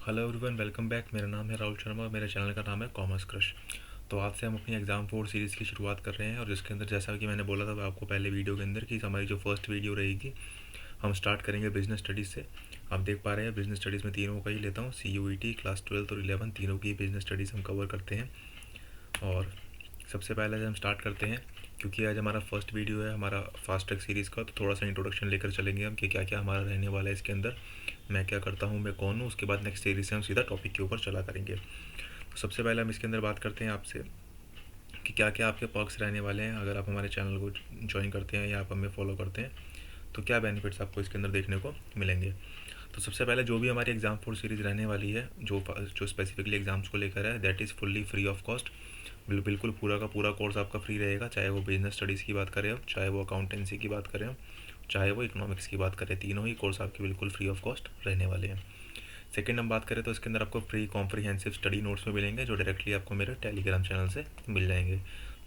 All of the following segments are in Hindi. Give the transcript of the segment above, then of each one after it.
Hello everyone, welcome back. मेरा नाम है राहुल शर्मा और मेरे चैनल का नाम है कॉमर्स क्रश। तो आज से हम अपनी एग्ज़ाम 4 सीरीज़ की शुरुआत कर रहे हैं और जिसके अंदर जैसा कि मैंने बोला था आपको पहले वीडियो के अंदर कि हमारी जो फर्स्ट वीडियो रहेगी हम स्टार्ट करेंगे बिजनेस स्टडीज़ से। आप देख पा रहे हैं बिजनेस स्टडीज़ में तीनों का ही लेता हूँ, CUET, क्लास 12 और 11 तीनों की बिजनेस स्टडीज़ हम कवर करते हैं। और सबसे पहले हम स्टार्ट करते हैं क्योंकि आज हमारा फर्स्ट वीडियो है हमारा फास्ट ट्रैक सीरीज़ का, तो थोड़ा सा इंट्रोडक्शन लेकर चलेंगे हम कि क्या क्या हमारा रहने वाला है इसके अंदर, मैं क्या करता हूँ, मैं कौन हूँ। उसके बाद नेक्स्ट सीरीज़ से हम सीधा टॉपिक के ऊपर चला करेंगे। तो सबसे पहले हम इसके अंदर बात करते हैं आपसे कि क्या क्या आपके पर्क्स रहने वाले हैं अगर आप हमारे चैनल को ज्वाइन करते हैं या आप हमें फॉलो करते हैं, तो क्या बेनिफिट्स आपको इसके अंदर देखने को मिलेंगे। तो सबसे पहले जो भी हमारी एग्ज़ाम 4 सीरीज़ रहने वाली है जो स्पेसिफिकली एग्ज़ाम्स को लेकर है, that is fully free of cost. बिल्कुल पूरा का पूरा कोर्स आपका फ्री रहेगा, चाहे वो बिजनेस स्टडीज़ की बात करें, चाहे वो अकाउंटेंसी की बात करें, चाहे वो इकोनॉमिक्स की बात करें, तीनों ही कोर्स आपके बिल्कुल फ्री ऑफ कॉस्ट रहने वाले हैं। सेकंड हम बात करें तो इसके अंदर आपको फ्री कॉम्प्रिहेंसिव स्टडी नोट्स में मिलेंगे जो डायरेक्टली आपको मेरे टेलीग्राम चैनल से मिल जाएंगे।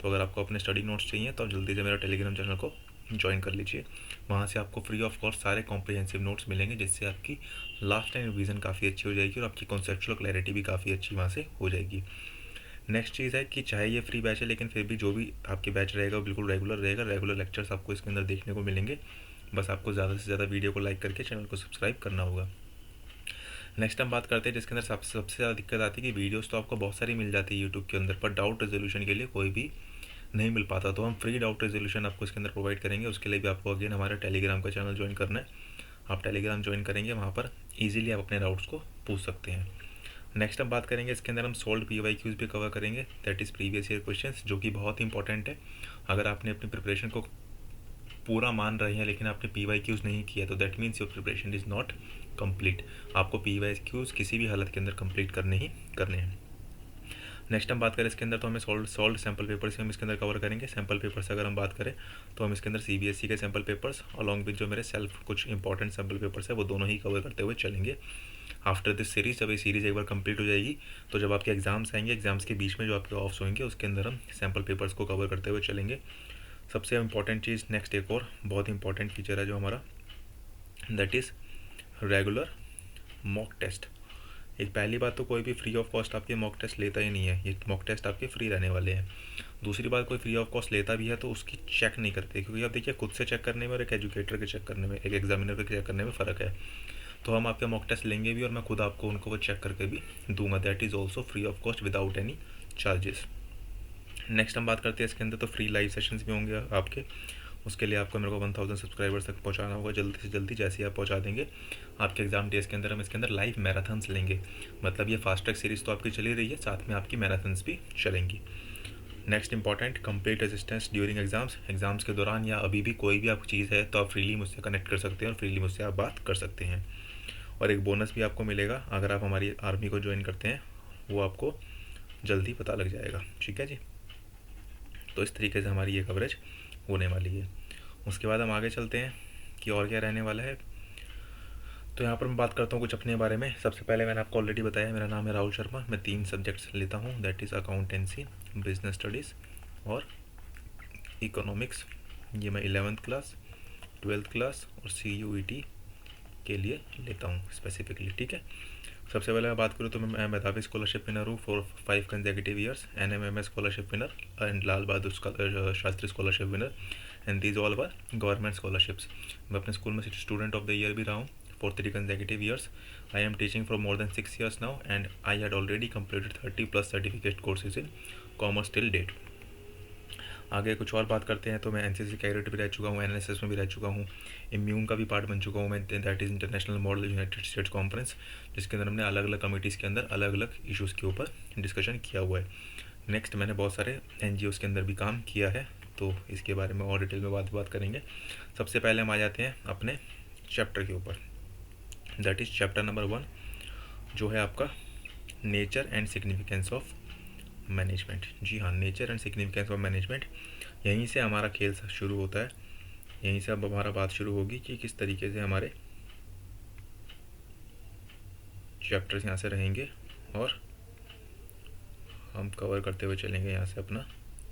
तो अगर आपको अपने स्टडी नोट्स चाहिए तो आप जल्दी से मेरा टेलीग्राम चैनल को ज्वाइन कर लीजिए। वहाँ से आपको फ्री ऑफ कॉस्ट सारे कॉम्प्रिहेंसिव नोट्स मिलेंगे जिससे आपकी लास्ट टाइम रिवीजन काफ़ी अच्छी हो जाएगी और आपकी कॉन्सेप्चुअल क्लैरिटी भी काफ़ी अच्छी वहाँ से हो जाएगी। नेक्स्ट चीज़ है कि चाहे ये फ्री बैच है लेकिन फिर भी जो भी आपके बैच रहेगा वो बिल्कुल रेगुलर रहेगा, रेगुलर लेक्चर्स आपको इसके अंदर देखने को मिलेंगे। बस आपको ज़्यादा से ज़्यादा वीडियो को लाइक करके चैनल को सब्सक्राइब करना होगा। नेक्स्ट हम बात करते हैं जिसके अंदर सबसे ज़्यादा दिक्कत आती है कि वीडियोस तो आपको बहुत सारी मिल जाती है यूट्यूब के अंदर, पर डाउट रेजोल्यूशन के लिए कोई भी नहीं मिल पाता। तो हम फ्री डाउट रेजोल्यूशन आपको इसके अंदर प्रोवाइड करेंगे। उसके लिए भी आपको अगेन हमारा टेलीग्राम का चैनल ज्वाइन करना है। आप टेलीग्राम ज्वाइन करेंगे, वहाँ पर ईजिली आप अपने डाउट्स को पूछ सकते हैं। नेक्स्ट हम बात करेंगे इसके अंदर हम सोल्ड PYQs भी कवर करेंगे, that is previous year questions, जो कि बहुत इंपॉर्टेंट है। अगर आपने अपनी प्रिपरेशन को पूरा मान रहे हैं लेकिन आपने PYQs नहीं किया तो that means your preparation is not complete. आपको PYQs किसी भी हालत के अंदर कंप्लीट करने ही करने हैं। नेक्स्ट हम बात करें इसके अंदर तो हमें सॉल्व सैम्पल पेपर्स ही हम इसके अंदर कवर करेंगे। सैम्पल पेपर्स अगर हम बात करें तो हम इसके अंदर CBSE के सैम्पल पेपर्स अलॉन्ग विद जो मेरे सेल्फ कुछ इंपॉर्टेंट सैम्पल पेपर्स है वो दोनों ही कवर करते हुए चलेंगे। आफ्टर दिस सीरीज़, जब ये सीरीज़ एक बार कंप्लीट हो जाएगी तो जब आपके एग्जाम्स आएंगे, एग्जाम्स के बीच में जो आपके ऑफ्स होंगे उसके अंदर हम सैम्पल पेपर्स को कवर करते हुए चलेंगे। सबसे इंपॉर्टेंट चीज़ नेक्स्ट एक और बहुत इंपॉर्टेंट फीचर है जो हमारा, that is regular mock test. एक पहली बात तो कोई भी फ्री ऑफ कॉस्ट आपके मॉक टेस्ट लेता ही नहीं है, ये मॉक टेस्ट आपके फ्री रहने वाले हैं। दूसरी बात, कोई फ्री ऑफ कॉस्ट लेता भी है तो उसकी चेक नहीं करते, क्योंकि आप देखिए खुद से चेक करने में और एक एजुकेटर के चेक करने में, एक एग्जामिनर के चेक करने में फ़र्क है। तो हम आपके मॉक टेस्ट लेंगे भी और मैं खुद आपको उनको वो चेक करके भी दूंगा, that is also free of cost without any charges. Next हम बात करते हैं इसके अंदर तो फ्री लाइव सेशंस भी होंगे आपके। उसके लिए आपको मेरे को 1000 सब्सक्राइबर्स तक पहुंचाना होगा जल्दी से जल्दी। जैसे ही आप पहुंचा देंगे आपके एग्जाम डेज के अंदर हम इसके अंदर लाइव मैराथन्स लेंगे। मतलब ये फास्ट ट्रैक सीरीज़ तो आपकी चली रही है, साथ में आपकी मैराथन्स भी चलेंगी। Next important, complete assistance during exams के दौरान या अभी भी कोई भी आपकी चीज़ है तो आप फ्रीली मुझसे कनेक्ट कर सकते हैं और फ्रीली मुझसे आप बात कर सकते हैं। और एक बोनस भी आपको मिलेगा अगर आप हमारी आर्मी को ज्वाइन करते हैं, वो आपको जल्दी पता लग जाएगा। ठीक है जी, तो इस तरीके से हमारी ये कवरेज होने वाली है। उसके बाद हम आगे चलते हैं कि और क्या रहने वाला है। तो यहाँ पर मैं बात करता हूँ कुछ अपने बारे में। सबसे पहले मैंने आपको ऑलरेडी बताया मेरा नाम है राहुल शर्मा, मैं 3 सब्जेक्ट्स लेता हूँ, that is accountancy, business studies और इकोनॉमिक्स। ये मैं 11th क्लास, 12th क्लास और CUET के लिए लेता हूँ स्पेसिफिकली। ठीक है, सबसे पहले मैं बात करूँ तो मैं मेधावी स्कॉलरशिप विनर हूँ for 5 consecutive years, NMMS scholarship winner and Lal Bahadur Shastri scholarship winner, and these all were government scholarships. मैं अपने स्कूल में स्टूडेंट ऑफ द ईयर भी रहा हूँ for 3 consecutive years. I am teaching for more than 6 years now and I had already completed 30 plus certificate courses in commerce till date. आगे कुछ और बात करते हैं तो मैं NCC कैडेट भी रह चुका हूँ, NSS में भी रह चुका हूँ, इम्यून का भी पार्ट बन चुका हूँ मैं, that is international model United states conference, जिसके अंदर हमने अलग अलग कमिटीज़ के अंदर अलग अलग इश्यूज़ के ऊपर डिस्कशन किया हुआ है। नेक्स्ट, मैंने बहुत सारे NGOs के अंदर भी काम किया है, तो इसके बारे में और डिटेल में बात करेंगे। सबसे पहले हम आ जाते हैं अपने चैप्टर के ऊपर, दैट इज़ चैप्टर नंबर 1 जो है आपका nature and significance of management. जी हाँ, nature and significance of management, यहीं से हमारा खेल शुरू होता है, यहीं से अब हमारा बात शुरू होगी कि किस तरीके से हमारे चैप्टर्स यहाँ से रहेंगे और हम कवर करते हुए चलेंगे यहाँ से अपना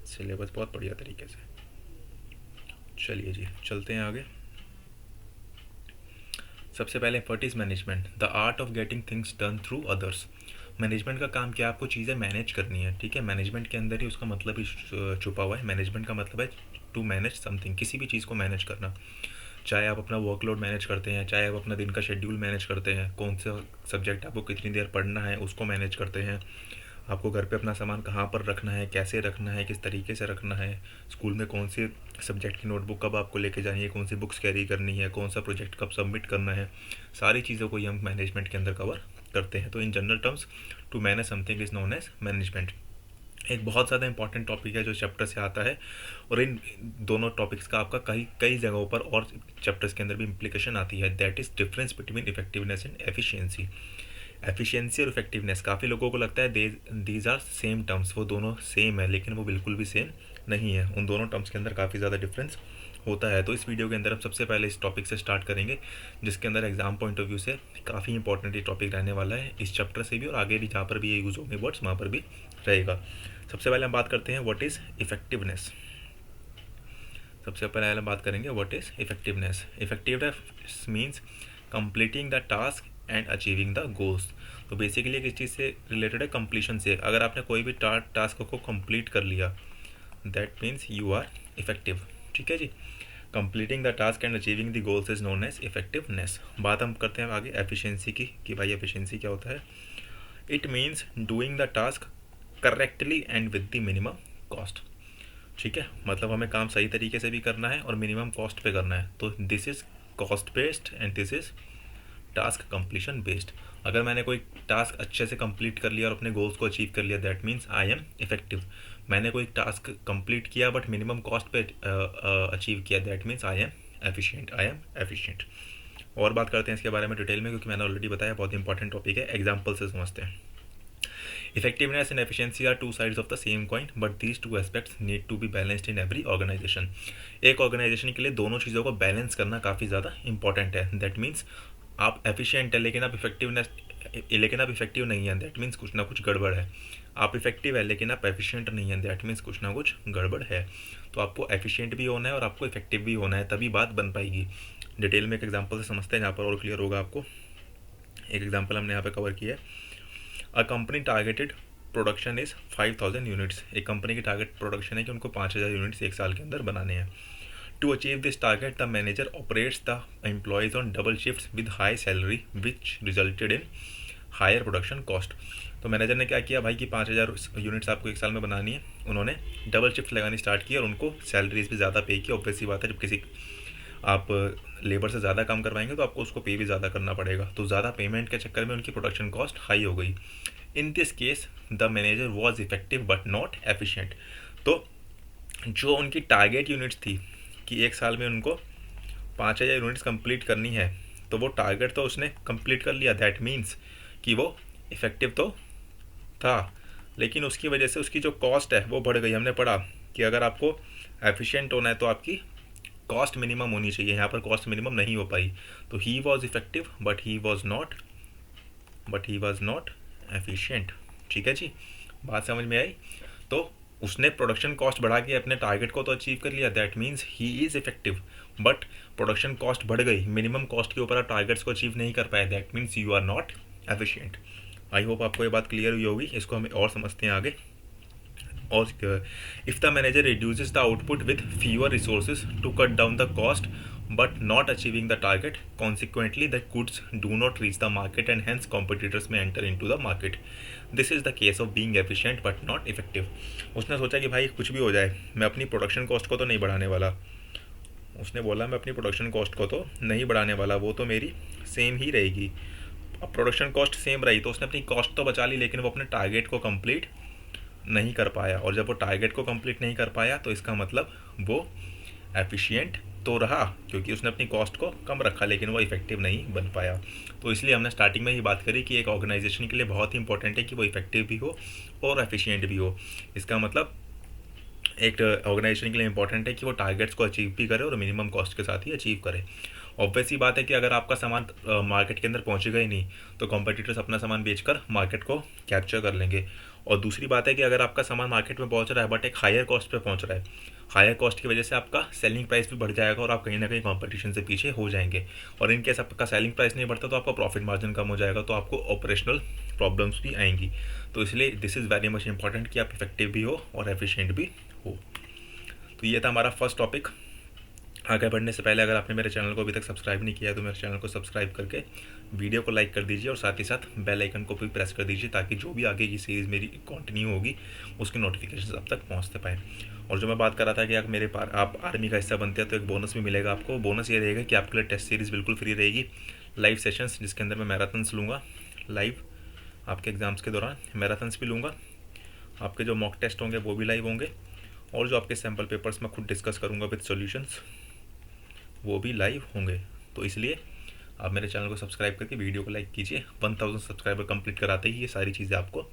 सिलेबस बहुत बढ़िया तरीके से। चलिए जी, चलते हैं आगे। सबसे पहले what is management, the art of getting things done through others. Management का काम क्या है, आपको चीज़ें मैनेज करनी है, ठीक है। मैनेजमेंट के अंदर ही उसका मतलब ही छुपा हुआ है। मैनेजमेंट का मतलब है टू मैनेज समथिंग, किसी भी चीज़ को मैनेज करना। चाहे आप अपना वर्कलोड मैनेज करते हैं, चाहे आप अपना दिन का शेड्यूल मैनेज करते हैं, कौन सा सब्जेक्ट आपको कितनी देर पढ़ना है उसको मैनेज करते हैं, आपको घर पे अपना सामान कहाँ पर रखना है, कैसे रखना है, किस तरीके से रखना है, स्कूल में कौन से सब्जेक्ट की नोटबुक कब आपको लेके जानी है, कौन सी बुक्स कैरी करनी है, कौन सा प्रोजेक्ट कब सबमिट करना है, सारी चीज़ों को ये हम मैनेजमेंट के अंदर कवर करते हैं। तो in general terms to manage something is known as management. एक बहुत ज़्यादा इंपॉर्टेंट टॉपिक है जो चैप्टर से आता है, और इन दोनों टॉपिक्स का आपका कई कई जगहों पर और चैप्टर्स के अंदर भी इम्प्लीकेशन आती है। That is difference between effectiveness and efficiency. Efficiency और इफेक्टिवनेस, काफ़ी लोगों को लगता है दीज आर सेम टर्म्स, वो दोनों सेम है, लेकिन वो बिल्कुल भी सेम नहीं है। उन दोनों टर्म्स के अंदर काफ़ी ज़्यादा डिफरेंस होता है। तो इस वीडियो के अंदर हम सबसे पहले इस टॉपिक से स्टार्ट करेंगे, जिसके अंदर एग्जाम पॉइंट ऑफ व्यू से काफ़ी इंपॉर्टेंट ये टॉपिक रहने वाला है, इस चैप्टर से भी और आगे भी जहाँ पर भी ये यूज़ होंगे वर्ड्स वहाँ पर भी रहेगा। सबसे पहले हम बात करते हैं व्हाट इज़ इफेक्टिवनेस। सबसे पहले हम बात करेंगे what is effectiveness. Effectiveness means completing the task and achieving the goals. तो बेसिकली किस चीज़ से रिलेटेड है, कंप्लीशन से। अगर आपने कोई भी टास्क को कंप्लीट कर लिया, that means you are effective, ठीक है जी। Completing the task and achieving the goals is known as effectiveness. बात हम करते हैं आगे एफिशिएंसी की, कि भाई एफिशिएंसी क्या होता है। It means doing the task correctly and with the minimum cost, ठीक है। मतलब हमें काम सही तरीके से भी करना है और मिनिमम कॉस्ट पे करना है। तो this is cost based and this is task completion based. अगर मैंने कोई टास्क अच्छे से कंप्लीट कर लिया और अपने गोल्स को अचीव कर लिया, that means I am effective. मैंने कोई टास्क कंप्लीट किया बट मिनिमम कॉस्ट पे अचीव किया, that means I am efficient, I am efficient. और बात करते हैं इसके बारे में डिटेल में, क्योंकि मैंने ऑलरेडी बताया बहुत इंपॉर्टेंट टॉपिक है। एग्जाम्पल से समझते हैं। Effectiveness and efficiency are two sides of the same coin, but these two aspects need to be balanced in every organization. एक ऑर्गेनाइजेशन के लिए दोनों चीज़ों को बैलेंस करना काफ़ी ज़्यादा इंपॉर्टेंट है। दैट मीन्स आप एफिशिएंट है लेकिन आप इफेक्टिव नहीं है, दैट मीन्स कुछ ना कुछ गड़बड़ है। आप इफेक्टिव है लेकिन आप एफिशिएंट नहीं है, दैट मीन्स कुछ ना कुछ गड़बड़ है। तो आपको एफिशिएंट भी होना है और आपको इफेक्टिव भी होना है, तभी बात बन पाएगी। डिटेल में एक एग्जाम्पल से समझते हैं, जहाँ पर और क्लियर होगा आपको। एक एग्जाम्पल हमने यहाँ पे कवर किया है। A company targeted production is 5000 units. एक कंपनी की टारगेट प्रोडक्शन है कि उनको 5000 यूनिट्स एक साल के अंदर बनाने हैं। To achieve this target the manager operates the employees on double shifts with high salary which resulted in higher production cost. तो मैनेजर ने क्या किया भाई कि 5000 यूनिट्स आपको एक साल में बनानी है, उन्होंने डबल शिफ्ट लगानी स्टार्ट की और उनको सैलरीज भी ज़्यादा पे की। ऑब्वियस सी बात है, जब किसी आप लेबर से ज़्यादा काम करवाएंगे तो आपको उसको पे भी ज़्यादा करना पड़ेगा। तो ज़्यादा पेमेंट के चक्कर में उनकी प्रोडक्शन कॉस्ट हाई हो गई। In this case the manager was effective but not efficient. तो जो उनकी टारगेट यूनिट्स थी कि एक साल में उनको 5000 यूनिट्स कंप्लीट करनी है, तो वो टारगेट तो उसने कंप्लीट कर लिया, दैट मीन्स कि वो इफेक्टिव तो था, लेकिन उसकी वजह से उसकी जो कॉस्ट है वो बढ़ गई। हमने पढ़ा कि अगर आपको एफिशिएंट होना है तो आपकी कॉस्ट मिनिमम होनी चाहिए, यहाँ पर कॉस्ट मिनिमम नहीं हो पाई। तो he was effective but he was not efficient, ठीक है जी। बात समझ में आई। तो उसने प्रोडक्शन कॉस्ट बढ़ा के अपने टारगेट को तो अचीव कर लिया, that means he is effective, but production cost बढ़ गई, मिनिमम कॉस्ट के ऊपर आप टारगेट्स को अचीव नहीं कर पाए, that means you are not efficient. I hope आपको ये बात क्लियर हुई होगी। इसको हम और समझते हैं आगे। और if the manager reduces the output with fewer resources to cut down the cost but not achieving the target, consequently the goods do not reach the market and hence competitors may enter into the market. This is the case of being efficient but not effective. उसने सोचा कि भाई कुछ भी हो जाए, मैं अपनी प्रोडक्शन कॉस्ट को तो नहीं बढ़ाने वाला। उसने बोला मैं अपनी प्रोडक्शन कॉस्ट को तो नहीं बढ़ाने वाला, वो तो मेरी सेम ही रहेगी। अब प्रोडक्शन कॉस्ट सेम रही तो उसने अपनी कॉस्ट तो बचा ली, लेकिन वो अपने टारगेट को कंप्लीट नहीं कर पाया। और जब वो टारगेट को कंप्लीट नहीं कर पाया तो इसका मतलब वो एफिशिएंट तो रहा, क्योंकि उसने अपनी कॉस्ट को कम रखा, लेकिन वो इफेक्टिव नहीं बन पाया। तो इसलिए हमने स्टार्टिंग में ही बात करी कि एक ऑर्गेनाइजेशन के लिए बहुत ही इंपॉर्टेंट है कि वो इफेक्टिव भी हो और एफिशिएंट भी हो। इसका मतलब एक ऑर्गेनाइजेशन के लिए इंपॉर्टेंट है कि वो टारगेट्स को अचीव भी करे और मिनिमम कॉस्ट के साथ ही अचीव करे। ऑब्वियस ही बात है कि अगर आपका सामान मार्केट के अंदर पहुंचेगा ही नहीं तो कॉम्पिटिटर्स अपना सामान बेचकर मार्केट को कैप्चर कर लेंगे। और दूसरी बात है कि अगर आपका सामान मार्केट में पहुंच रहा है बट एक हायर कॉस्ट पे पहुंच रहा है, हायर कॉस्ट की वजह से आपका सेलिंग प्राइस भी बढ़ जाएगा और आप कहीं ना कहीं कंपटीशन से पीछे हो जाएंगे। और इन केस आपका सेलिंग प्राइस नहीं बढ़ता तो आपका प्रॉफिट मार्जिन कम हो जाएगा, तो आपको ऑपरेशनल प्रॉब्लम्स भी आएंगी। तो इसलिए this is very much important कि आप इफेक्टिव भी हो और एफिशिएंट भी हो। तो ये था हमारा फर्स्ट टॉपिक। आगे बढ़ने से पहले अगर आपने मेरे चैनल को अभी तक सब्सक्राइब नहीं किया है तो मेरे चैनल को सब्सक्राइब करके वीडियो को लाइक कर दीजिए और साथ ही साथ बेल आइकन को भी प्रेस कर दीजिए, ताकि जो भी आगे की सीरीज़ मेरी कंटिन्यू होगी उसकी नोटिफिकेशन आप तक पहुंचते पाएँ। और जो मैं बात कर रहा था कि अगर मेरे पास आप आर्मी का हिस्सा बनते हैं तो एक बोनस भी मिलेगा आपको। बोनस ये रहेगा कि आपके लिए टेस्ट सीरीज़ बिल्कुल फ्री रहेगी, लाइव सेशंस जिसके अंदर मैं मैराथन्स लूँगा लाइव, आपके एग्ज़ाम्स के दौरान मैराथन्स भी लूँगा, आपके जो मॉक टेस्ट होंगे वो भी लाइव होंगे, और जो आपके सैम्पल पेपर्स मैं खुद डिस्कस करूँगा विद सॉल्यूशंस वो भी लाइव होंगे। तो इसलिए आप मेरे चैनल को सब्सक्राइब करके वीडियो को लाइक कीजिए। 1000 सब्सक्राइबर कंप्लीट कराते ही ये सारी चीज़ें आपको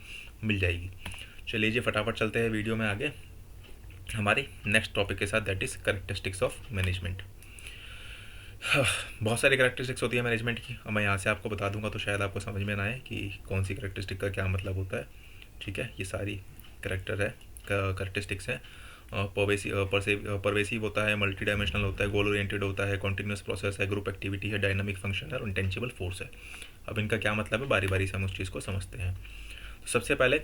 मिल जाएगी। चलिए जी फटाफट चलते हैं वीडियो में आगे हमारे नेक्स्ट टॉपिक के साथ, that is characteristics of management. बहुत सारी कैरेक्टरिस्टिक्स होती है मैनेजमेंट की, अब मैं यहाँ से आपको बता दूंगा तो शायद आपको समझ में ना आए कि कौन सी कैरेक्टरिस्टिक का क्या मतलब होता है। ठीक है, ये सारी कैरेक्टरिस्टिक्स हैं। परवेसिव होता है, मल्टी डायमेंशनल होता है, गोल ओरिएंटेड होता है, कॉन्टिन्यूस प्रोसेस है, ग्रुप एक्टिविटी है, डायनामिक फंक्शन है और इंटेंजिबल फोर्स है। अब इनका क्या मतलब है, बारी बारी से हम उस चीज़ को समझते हैं। तो सबसे पहले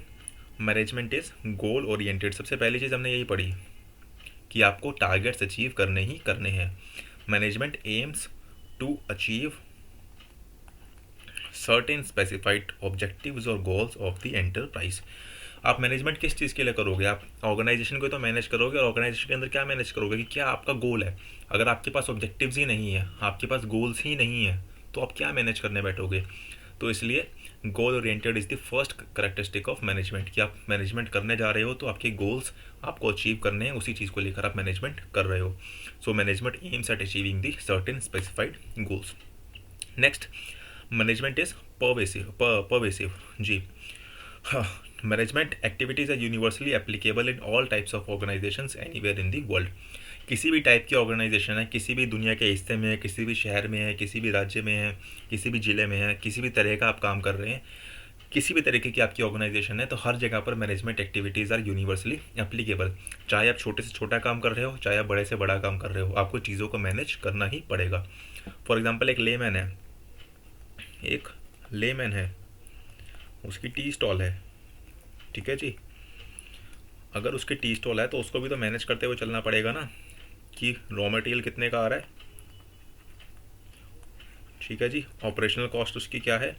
मैनेजमेंट इज़ गोल ओरिएंटेड। सबसे पहली चीज़ हमने यही पढ़ी कि आपको टारगेट्स अचीव करने ही करने हैं। Management aims to achieve certain specified objectives और गोल्स ऑफ द एंटरप्राइज। आप मैनेजमेंट किस चीज़ के लिए करोगे, आप ऑर्गेनाइजेशन को तो मैनेज करोगे, और ऑर्गेनाइजेशन के अंदर क्या मैनेज करोगे कि क्या आपका गोल है। अगर आपके पास ऑब्जेक्टिव्स ही नहीं है, आपके पास गोल्स ही नहीं है, तो आप क्या मैनेज करने बैठोगे। तो इसलिए goal oriented is the first characteristic of management, कि आप मैनेजमेंट करने जा रहे हो तो आपके गोल्स आपको अचीव करने हैं, उसी चीज़ को लेकर आप मैनेजमेंट कर रहे हो। So management aims at achieving the certain specified goals. Next, management is pervasive जी। Management activities are universally applicable in all types of organizations anywhere in the world. किसी भी टाइप की ऑर्गेनाइजेशन है, किसी भी दुनिया के हिस्से में है, किसी भी शहर में है, किसी भी राज्य में है, किसी भी ज़िले में है, किसी भी तरह का आप काम कर रहे हैं, किसी भी तरीके की आपकी ऑर्गेनाइजेशन है, तो हर जगह पर management activities are universally applicable. चाहे आप छोटे से छोटा काम कर रहे हो, चाहे आप बड़े से बड़ा काम कर रहे हो, आपको चीज़ों को मैनेज करना ही पड़ेगा। फॉर एग्जाम्पल एक लेमैन है, उसकी टी स्टॉल है, ठीक है जी। अगर उसकी टी स्टॉल है तो उसको भी तो मैनेज करते हुए चलना पड़ेगा ना, कि रॉ मटेरियल कितने का आ रहा है, ठीक है जी, ऑपरेशनल कॉस्ट उसकी क्या है,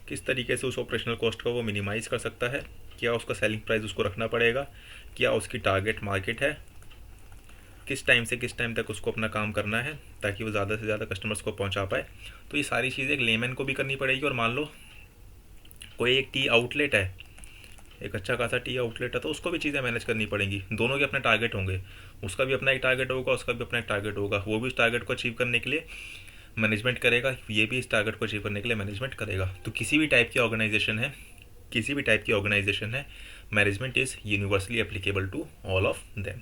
किस तरीके से उस ऑपरेशनल कॉस्ट को वो मिनिमाइज़ कर सकता है, क्या उसका सेलिंग प्राइस उसको रखना पड़ेगा, क्या उसकी टारगेट मार्केट है, किस टाइम से किस टाइम तक उसको अपना काम करना है ताकि वो ज़्यादा से ज़्यादा कस्टमर्स को पहुंचा पाए। तो ये सारी चीज़ें एक लेमैन को भी करनी पड़ेगी। और मान लो कोई एक टी आउटलेट है, एक अच्छा खासा टी आउटलेट है, तो उसको भी चीज़ें मैनेज करनी पड़ेंगी। दोनों के अपने टारगेट होंगे, उसका भी अपना एक टारगेट होगा, उसका भी अपना एक टारगेट होगा, वो भी इस टारगेट को अचीव करने के लिए मैनेजमेंट करेगा, ये भी इस टारगेट को अचीव करने के लिए मैनेजमेंट करेगा। तो किसी भी टाइप की ऑर्गेनाइजेशन है, management is universally applicable to all of them.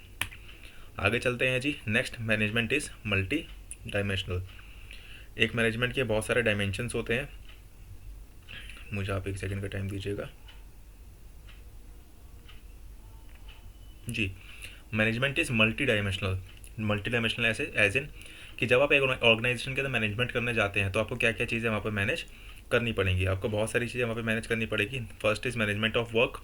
आगे चलते हैं जी। Next, management is multi dimensional. एक मैनेजमेंट के बहुत सारे डायमेंशंस होते हैं। मुझे आप 1 सेकंड का टाइम दीजिएगा जी। मैनेजमेंट इज़ मल्टी डायमेंशनल ऐसे एज इन कि जब आप एक ऑर्गेनाइजेशन के अंदर मैनेजमेंट करने जाते हैं तो आपको क्या क्या चीज़ें वहाँ पर मैनेज करनी पड़ेंगी। आपको बहुत सारी चीज़ें वहाँ पर मैनेज करनी पड़ेगी। First is management of work,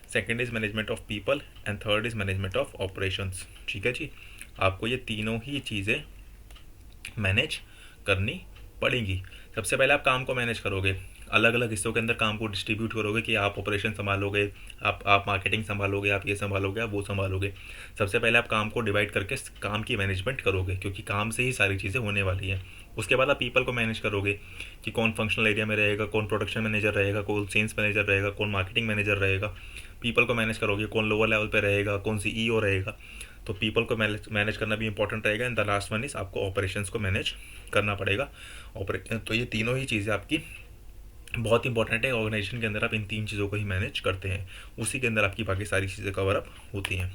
second is management of people and third is management of operations. ठीक है जी, आपको ये तीनों ही चीज़ें मैनेज करनी पड़ेंगी। सबसे पहले आप काम को मैनेज करोगे, अलग अलग हिस्सों के अंदर काम को डिस्ट्रीब्यूट करोगे कि आप ऑपरेशन संभालोगे, आप मार्केटिंग संभालोगे, आप ये संभालोगे, आप वो संभालोगे। सबसे पहले आप काम को डिवाइड करके काम की मैनेजमेंट करोगे, क्योंकि काम से ही सारी चीज़ें होने वाली हैं। उसके बाद आप पीपल को मैनेज करोगे कि कौन फंक्शनल एरिया में रहेगा, कौन प्रोडक्शन मैनेजर रहेगा, कौन सेल्स मैनेजर रहेगा, कौन मार्केटिंग मैनेजर रहेगा। पीपल को मैनेज करोगे, कौन लोअर लेवल पर रहेगा, कौन CEO रहेगा। तो पीपल को मैनेज करना भी इंपॉर्टेंट रहेगा। And the last one is आपको ऑपरेशंस को मैनेज करना पड़ेगा। तो ये तीनों ही चीज़ें आपकी बहुत इंपॉर्टेंट है। ऑर्गेनाइजेशन के अंदर आप इन 3 चीज़ों को ही मैनेज करते हैं, उसी के अंदर आपकी बाकी सारी चीज़ें कवर अप होती हैं।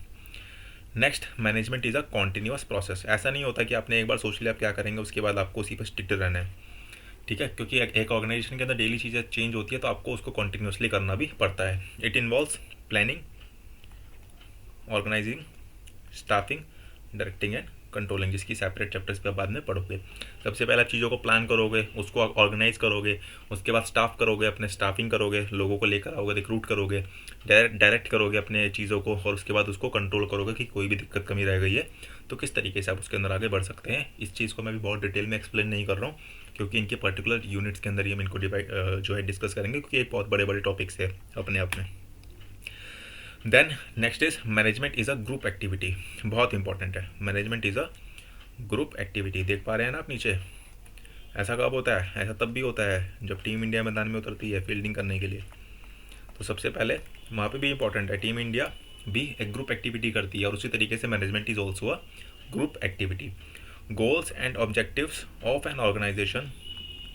Next, management is a continuous process. ऐसा नहीं होता कि आपने एक बार सोच लिया आप क्या करेंगे, उसके बाद आपको उसी पर स्टिक रहना है। ठीक है, क्योंकि एक ऑर्गेनाइजेशन के अंदर डेली चीज़ें चेंज होती है, तो आपको उसको कॉन्टिन्यूसली करना भी पड़ता है। It involves planning, organizing, staffing, directing and controlling, जिसकी सेपरेट चैप्टर्स पे बाद में पढ़ोगे। सबसे पहले आप चीज़ों को प्लान करोगे, उसको ऑर्गेनाइज करोगे, उसके बाद स्टाफ करोगे, अपने स्टाफिंग करोगे, लोगों को लेकर आओगे, रिक्रूट करोगे, डायरेक्ट करोगे अपने चीज़ों को, और उसके बाद उसको कंट्रोल करोगे कि कोई भी दिक्कत कमी रह गई है तो किस तरीके से आप उसके अंदर आगे बढ़ सकते हैं। इस चीज़ को मैं भी बहुत डिटेल में एक्सप्लेन नहीं कर रहा हूँ, क्योंकि इनके पर्टिकुलर यूनिट्स के अंदर ही हम इनको डिवाइड जो है डिस्कस करेंगे, क्योंकि एक बहुत बड़े बड़े टॉपिक्स है अपने आप में। Then next is management is a group activity, बहुत इंपॉर्टेंट है। Management is a group activity, देख पा रहे हैं ना आप नीचे। ऐसा कब होता है? ऐसा तब भी होता है जब टीम इंडिया मैदान में उतरती है फील्डिंग करने के लिए। तो सबसे पहले वहाँ पे भी इंपॉर्टेंट है, टीम इंडिया भी एक ग्रुप एक्टिविटी करती है, और उसी तरीके से management is also a group activity. Goals and objectives of an organization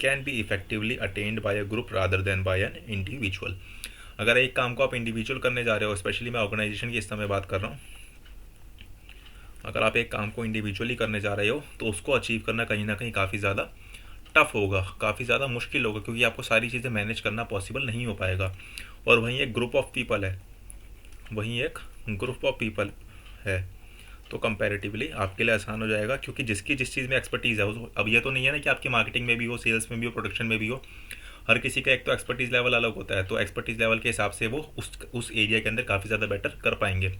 can be effectively attend by a group rather than by an individual. अगर एक काम को आप इंडिविजुअल करने जा रहे हो, स्पेशली मैं ऑर्गेनाइजेशन की इस समय बात कर रहा हूँ, अगर आप एक काम को इंडिविजुअली करने जा रहे हो तो उसको अचीव करना कहीं ना कहीं काफ़ी ज़्यादा टफ होगा, काफ़ी ज़्यादा मुश्किल होगा, क्योंकि आपको सारी चीज़ें मैनेज करना पॉसिबल नहीं हो पाएगा। और वहीं एक ग्रुप ऑफ पीपल है, है, तो कंपैरेटिवली आपके लिए आसान हो जाएगा, क्योंकि जिसकी जिस चीज़ में एक्सपर्टीज़ है अब ये तो नहीं है ना कि आपकी मार्केटिंग में भी हो, सेल्स में भी हो, प्रोडक्शन में भी हो। हर किसी का एक तो एक्सपर्टीज़ लेवल अलग होता है, तो एक्सपर्टीज़ लेवल के हिसाब से वो उस एरिया के अंदर काफ़ी ज़्यादा बेटर कर पाएंगे।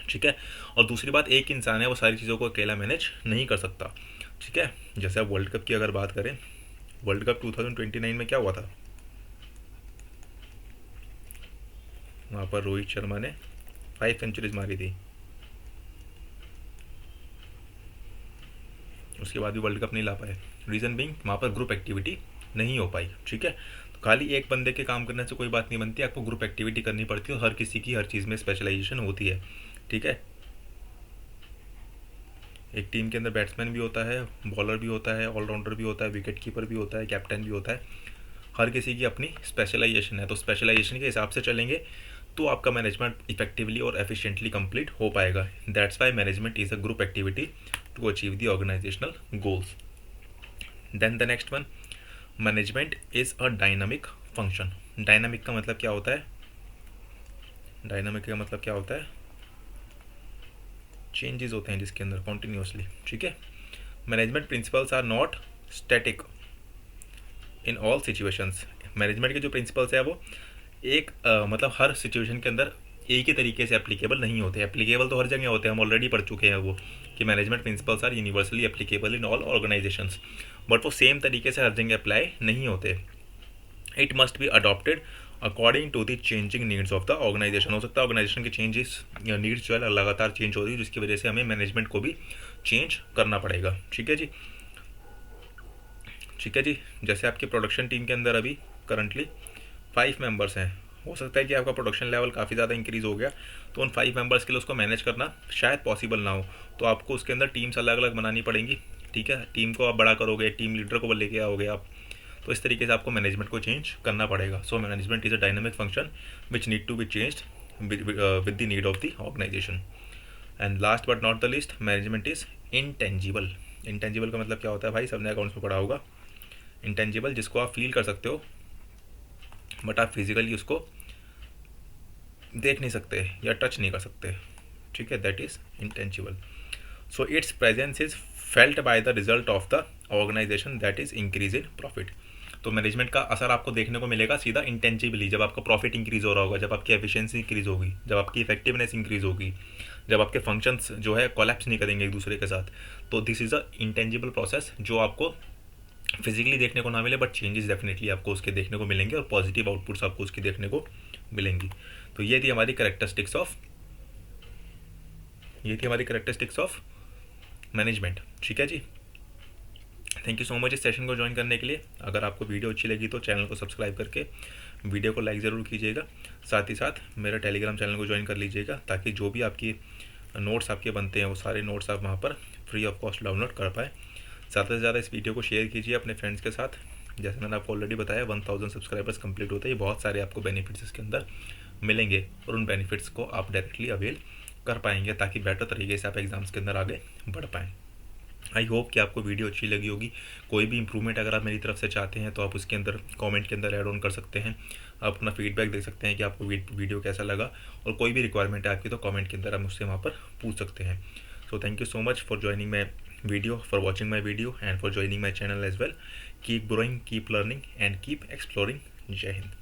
ठीक है। और दूसरी बात, एक इंसान है वो सारी चीज़ों को अकेला मैनेज नहीं कर सकता। ठीक है। जैसे अब वर्ल्ड कप की अगर बात करें, वर्ल्ड कप 2029 में क्या हुआ था, वहाँ पर रोहित शर्मा ने 5 सेंचुरीज मारी थी, उसके बाद भी वर्ल्ड कप नहीं ला पाए। रीज़न बीइंग वहाँ पर ग्रुप एक्टिविटी नहीं हो पाई। ठीक है। तो खाली एक बंदे के काम करने से कोई बात नहीं बनती, आपको ग्रुप एक्टिविटी करनी पड़ती है, और हर किसी की हर चीज़ में स्पेशलाइजेशन होती है। ठीक है। एक टीम के अंदर बैट्समैन भी होता है, बॉलर भी होता है, ऑलराउंडर भी होता है, विकेट कीपर भी होता है, कैप्टन भी होता है, हर किसी की अपनी स्पेशलाइजेशन है। तो स्पेशलाइजेशन के हिसाब से चलेंगे तो आपका मैनेजमेंट इफेक्टिवली और एफिशिएंटली कंप्लीट हो पाएगा। That's why management is a group activity to achieve the organizational goals. Then the next one, management is a dynamic function. Dynamic का मतलब क्या होता है? डायनामिक का मतलब क्या होता है? चेंजेस होते हैं जिसके अंदर कॉन्टिन्यूसली। ठीक है। Management principles are not static in all situations. Management के जो प्रिंसिपल्स है वो एक मतलब हर सिचुएशन के अंदर एक ही तरीके से एप्लीकेबल नहीं होते। एप्लीकेबल तो हर जगह होते हैं, हम ऑलरेडी पढ़ चुके हैं वो, कि management principles are universally applicable in all organizations, but वो सेम तरीके से हर जगह अप्लाई नहीं होते। It must be adopted according to the changing needs of the organization. हो सकता है ऑर्गेनाइजेशन की चेंजेस नीड्स जो है लगातार चेंज हो रही है, जिसकी वजह से हमें मैनेजमेंट को भी चेंज करना पड़ेगा। ठीक है जी। ठीक है जी। जैसे आपकी प्रोडक्शन टीम के अंदर अभी करंटली 5 मेंबर्स हैं, हो सकता है कि आपका प्रोडक्शन लेवल काफ़ी ज़्यादा इंक्रीज़ हो गया, तो उन 5 मेंबर्स के लिए उसको मैनेज करना शायद पॉसिबल ना हो, तो आपको उसके अंदर टीम्स अलग अलग बनानी पड़ेंगी। ठीक है। टीम को आप बड़ा करोगे, टीम लीडर को लेके आओगे आप, तो इस तरीके से आपको मैनेजमेंट को चेंज करना पड़ेगा। So management is a dynamic function which need to be changed with the need of the organization. And last but not the least, management is intangible. Intangible का मतलब क्या होता है भाई? सबने अकाउंट्स में पढ़ा होगा। इंटेंजिबल जिसको आप फील कर सकते हो, बट आप फिजिकली उसको देख नहीं सकते या टच नहीं कर सकते। ठीक है। That is intangible. So its presence is felt by the result of the organization, that is increase in profit. तो मैनेजमेंट का असर आपको देखने को मिलेगा सीधा इंटेंजिबली, जब आपका प्रॉफिट इंक्रीज हो रहा होगा, जब आपकी एफिशिएंसी इंक्रीज होगी, जब आपकी इफेक्टिवनेस इंक्रीज होगी, जब आपके फंक्शंस जो है कोलैप्स नहीं करेंगे एक दूसरे के साथ। तो this is a intangible process, जो आपको फिजिकली देखने को ना मिले, बट चेंजेस डेफिनेटली आपको उसके देखने को मिलेंगे, और पॉजिटिव आउटपुट्स आपको उसकी देखने को मिलेंगी। तो ये थी हमारी कैरेक्टरिस्टिक्स ऑफ मैनेजमेंट। ठीक है जी। थैंक यू सो मच इस सेशन को ज्वाइन करने के लिए। अगर आपको वीडियो अच्छी लगी तो चैनल को सब्सक्राइब करके वीडियो को लाइक ज़रूर कीजिएगा। साथ ही साथ मेरा टेलीग्राम चैनल को ज्वाइन कर लीजिएगा, ताकि जो भी आपकी नोट्स आपके बनते हैं वो सारे नोट्स आप वहाँ पर फ्री ऑफ कॉस्ट डाउनलोड कर पाएँ। ज़्यादा से ज़्यादा इस वीडियो को शेयर कीजिए अपने फ्रेंड्स के साथ। जैसे मैंने आपको ऑलरेडी बताया, 1000 सब्सक्राइबर्स कंप्लीट होते हैं, बहुत सारे आपको बेनिफिट्स इसके अंदर मिलेंगे, और उन बेनिफिट्स को आप डायरेक्टली अवेल कर पाएंगे, ताकि बेटर तरीके से आप एग्ज़ाम्स के अंदर आगे बढ़ पाएँ। आई होप कि आपको वीडियो अच्छी लगी होगी। कोई भी इंप्रूवमेंट अगर आप मेरी तरफ से चाहते हैं तो आप उसके अंदर कमेंट के अंदर ऐड ऑन कर सकते हैं। आप अपना फीडबैक दे सकते हैं कि आपको वीडियो कैसा लगा, और कोई भी रिक्वायरमेंट है आपकी तो कमेंट के अंदर आप मुझसे वहाँ पर पूछ सकते हैं। So thank you so much for joining my video, for watching my video and for joining my channel as well. Keep growing, keep learning and keep exploring. Jai Hind.